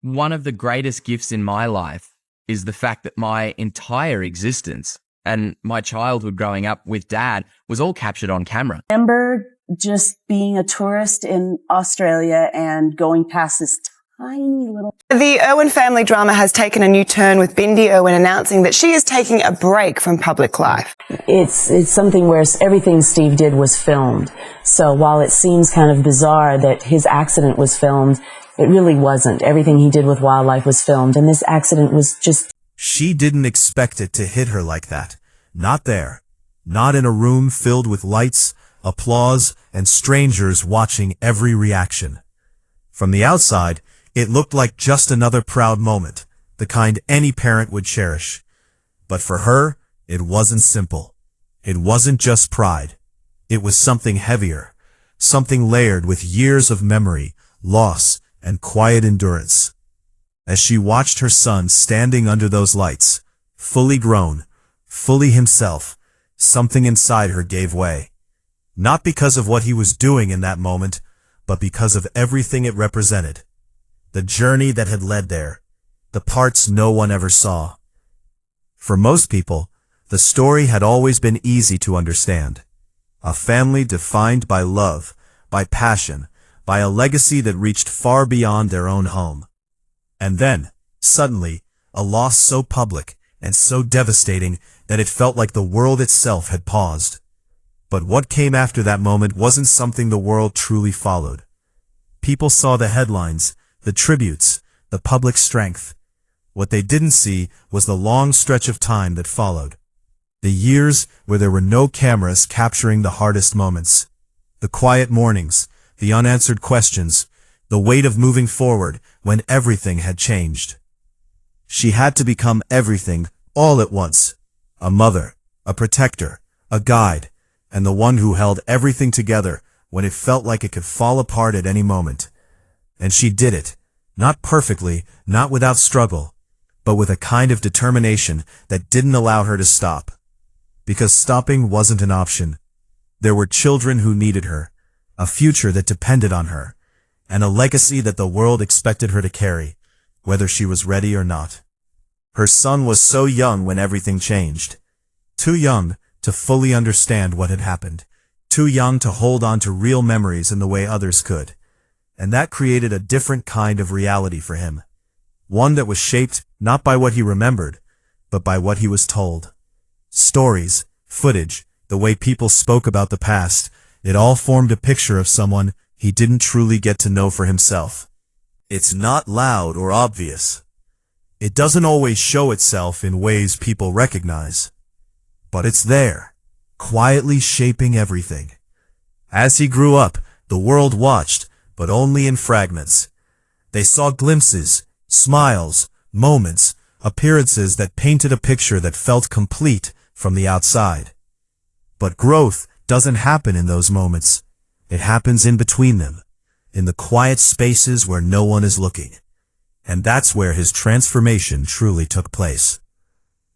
One of the greatest gifts in my life is the fact that my entire existence and my childhood growing up with Dad was all captured on camera. I remember just being a tourist in Australia and going past this tiny little... The Irwin family drama has taken a new turn, with Bindi Irwin announcing that she is taking a break from public life. It's something where everything Steve did was filmed. So while it seems kind of bizarre that his accident was filmed, it really wasn't. Everything he did with wildlife was filmed, and this accident was just... She didn't expect it to hit her like that. Not there. Not in a room filled with lights, applause, and strangers watching every reaction. From the outside, it looked like just another proud moment, the kind any parent would cherish. But for her, it wasn't simple. It wasn't just pride. It was something heavier, something layered with years of memory, loss, and quiet endurance. As she watched her son standing under those lights, fully grown, fully himself, something inside her gave way. Not because of what he was doing in that moment, but because of everything it represented. The journey that had led there, the parts no one ever saw. For most people, the story had always been easy to understand. A family defined by love, by passion, by a legacy that reached far beyond their own home. And then, suddenly, a loss so public and so devastating that it felt like the world itself had paused. But what came after that moment wasn't something the world truly followed. People saw the headlines, the tributes, the public strength. What they didn't see was the long stretch of time that followed. The years where there were no cameras capturing the hardest moments. The quiet mornings, the unanswered questions, the weight of moving forward when everything had changed. She had to become everything all at once. A mother, a protector, a guide, and the one who held everything together when it felt like it could fall apart at any moment. And she did it, not perfectly, not without struggle, but with a kind of determination that didn't allow her to stop. Because stopping wasn't an option. There were children who needed her, a future that depended on her, and a legacy that the world expected her to carry, whether she was ready or not. Her son was so young when everything changed. Too young to fully understand what had happened. Too young to hold on to real memories in the way others could. And that created a different kind of reality for him. One that was shaped not by what he remembered, but by what he was told. Stories, footage, the way people spoke about the past, it all formed a picture of someone he didn't truly get to know for himself. It's not loud or obvious. It doesn't always show itself in ways people recognize. But it's there, quietly shaping everything. As he grew up, the world watched, but only in fragments. They saw glimpses, smiles, moments, appearances that painted a picture that felt complete from the outside. But growth doesn't happen in those moments. It happens in between them, in the quiet spaces where no one is looking. And that's where his transformation truly took place.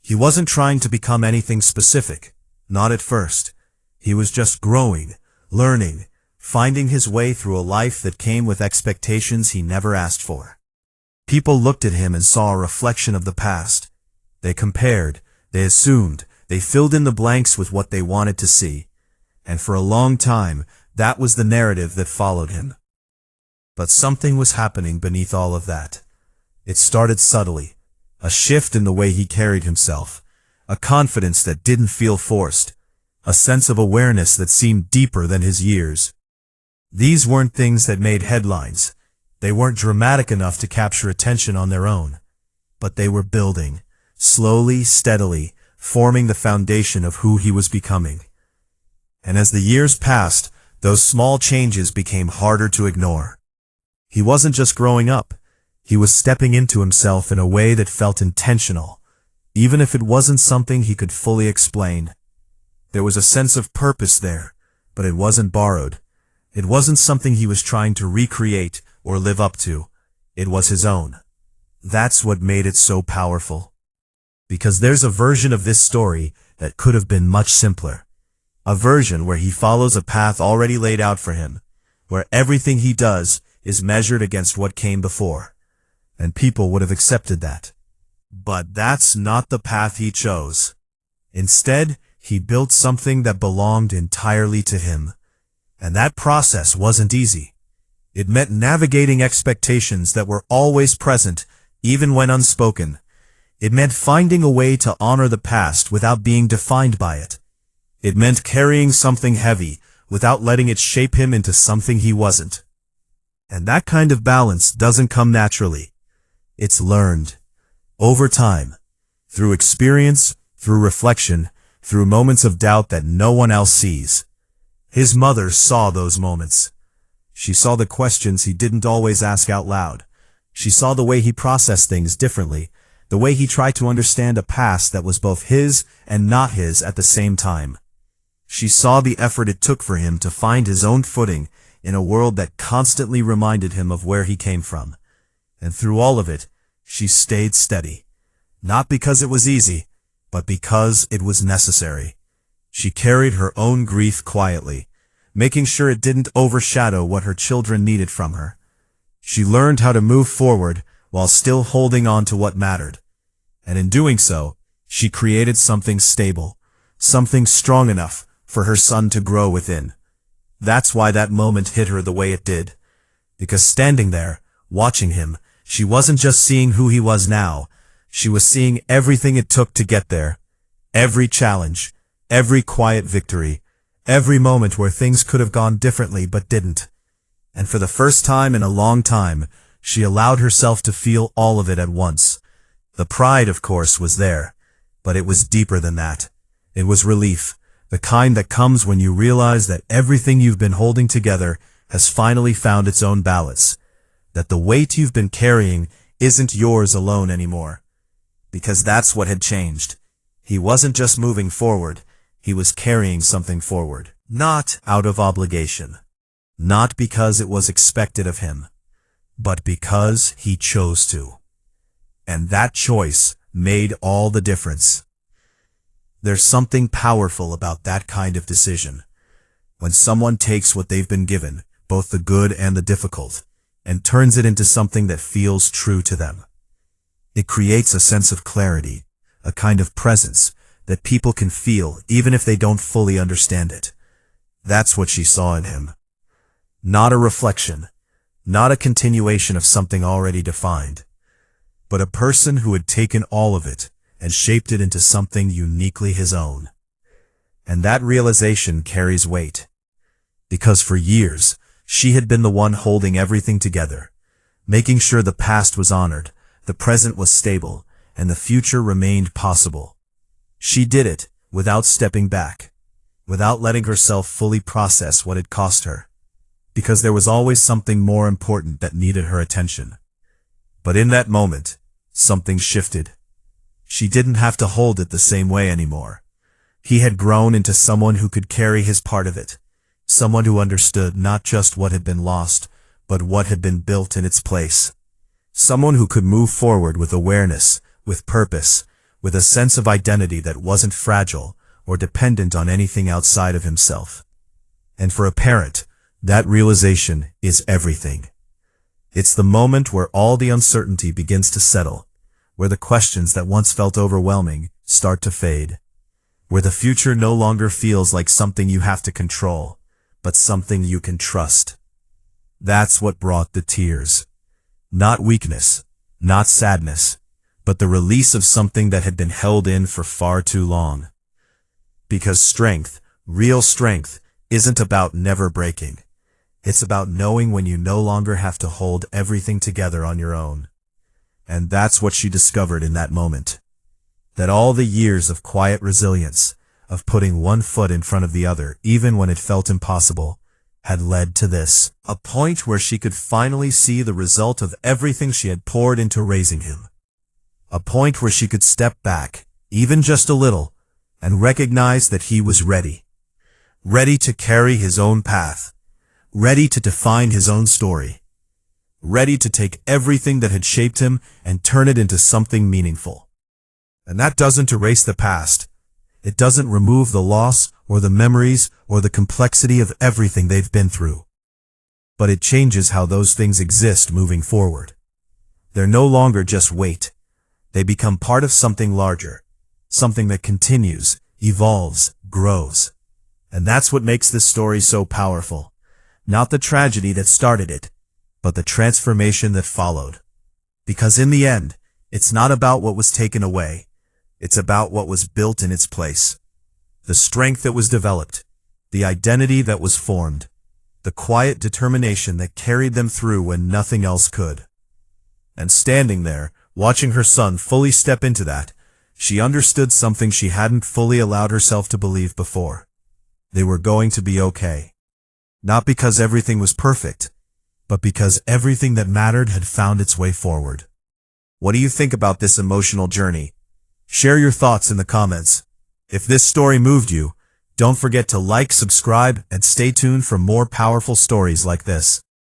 He wasn't trying to become anything specific, not at first. He was just growing, learning, finding his way through a life that came with expectations he never asked for. People looked at him and saw a reflection of the past. They compared, they assumed, they filled in the blanks with what they wanted to see. And for a long time, that was the narrative that followed him. But something was happening beneath all of that. It started subtly. A shift in the way he carried himself. A confidence that didn't feel forced. A sense of awareness that seemed deeper than his years. These weren't things that made headlines. They weren't dramatic enough to capture attention on their own. But they were building, slowly, steadily, forming the foundation of who he was becoming. And as the years passed, those small changes became harder to ignore. He wasn't just growing up. He was stepping into himself in a way that felt intentional, even if it wasn't something he could fully explain. There was a sense of purpose there, but it wasn't borrowed. It wasn't something he was trying to recreate or live up to. It was his own. That's what made it so powerful. Because there's a version of this story that could have been much simpler. A version where he follows a path already laid out for him, where everything he does is measured against what came before. and people would have accepted that. But that's not the path he chose. Instead, he built something that belonged entirely to him. And that process wasn't easy. It meant navigating expectations that were always present, even when unspoken. It meant finding a way to honor the past without being defined by it. It meant carrying something heavy without letting it shape him into something he wasn't. And that kind of balance doesn't come naturally. It's learned. Over time. Through experience, through reflection, through moments of doubt that no one else sees. His mother saw those moments. She saw the questions he didn't always ask out loud. She saw the way he processed things differently, the way he tried to understand a past that was both his and not his at the same time. She saw the effort it took for him to find his own footing in a world that constantly reminded him of where he came from. And through all of it, she stayed steady. Not because it was easy, but because it was necessary. She carried her own grief quietly, making sure it didn't overshadow what her children needed from her. She learned how to move forward while still holding on to what mattered. And in doing so, she created something stable, something strong enough for her son to grow within. That's why that moment hit her the way it did. Because standing there, watching him, she wasn't just seeing who he was now, she was seeing everything it took to get there. Every challenge, every quiet victory, every moment where things could have gone differently but didn't. And for the first time in a long time, she allowed herself to feel all of it at once. The pride, of course, was there, but it was deeper than that. It was relief, the kind that comes when you realize that everything you've been holding together has finally found its own balance, that the weight you've been carrying isn't yours alone anymore. Because that's what had changed. He wasn't just moving forward, he was carrying something forward. Not out of obligation. Not because it was expected of him, but because he chose to. And that choice made all the difference. There's something powerful about that kind of decision. When someone takes what they've been given, both the good and the difficult, and turns it into something that feels true to them. It creates a sense of clarity, a kind of presence that people can feel even if they don't fully understand it. That's what she saw in him. Not a reflection, not a continuation of something already defined, but a person who had taken all of it and shaped it into something uniquely his own. And that realization carries weight. Because for years, she had been the one holding everything together, making sure the past was honored, the present was stable, and the future remained possible. She did it without stepping back, without letting herself fully process what it cost her, because there was always something more important that needed her attention. But in that moment, something shifted. She didn't have to hold it the same way anymore. He had grown into someone who could carry his part of it, someone who understood not just what had been lost, but what had been built in its place. Someone who could move forward with awareness, with purpose, with a sense of identity that wasn't fragile or dependent on anything outside of himself. And for a parent, that realization is everything. It's the moment where all the uncertainty begins to settle, where the questions that once felt overwhelming start to fade, where the future no longer feels like something you have to control, but something you can trust. That's what brought the tears. Not weakness, not sadness, but the release of something that had been held in for far too long. Because strength, real strength, isn't about never breaking. It's about knowing when you no longer have to hold everything together on your own. And that's what she discovered in that moment. That all the years of quiet resilience, of putting one foot in front of the other even when it felt impossible, had led to this, a point where she could finally see the result of everything she had poured into raising him. A point where she could step back, even just a little, and recognize that he was ready. Ready to carry his own path. Ready to define his own story. Ready to take everything that had shaped him and turn it into something meaningful. And that doesn't erase the past. It doesn't remove the loss or the memories or the complexity of everything they've been through. But it changes how those things exist moving forward. They're no longer just weight. They become part of something larger, something that continues, evolves, grows. And that's what makes this story so powerful. Not the tragedy that started it, but the transformation that followed. Because in the end, it's not about what was taken away. It's about what was built in its place. The strength that was developed, the identity that was formed, the quiet determination that carried them through when nothing else could. And standing there, watching her son fully step into that, she understood something she hadn't fully allowed herself to believe before. They were going to be okay. Not because everything was perfect, but because everything that mattered had found its way forward. What do you think about this emotional journey? Share your thoughts in the comments. If this story moved you, don't forget to like, subscribe, and stay tuned for more powerful stories like this.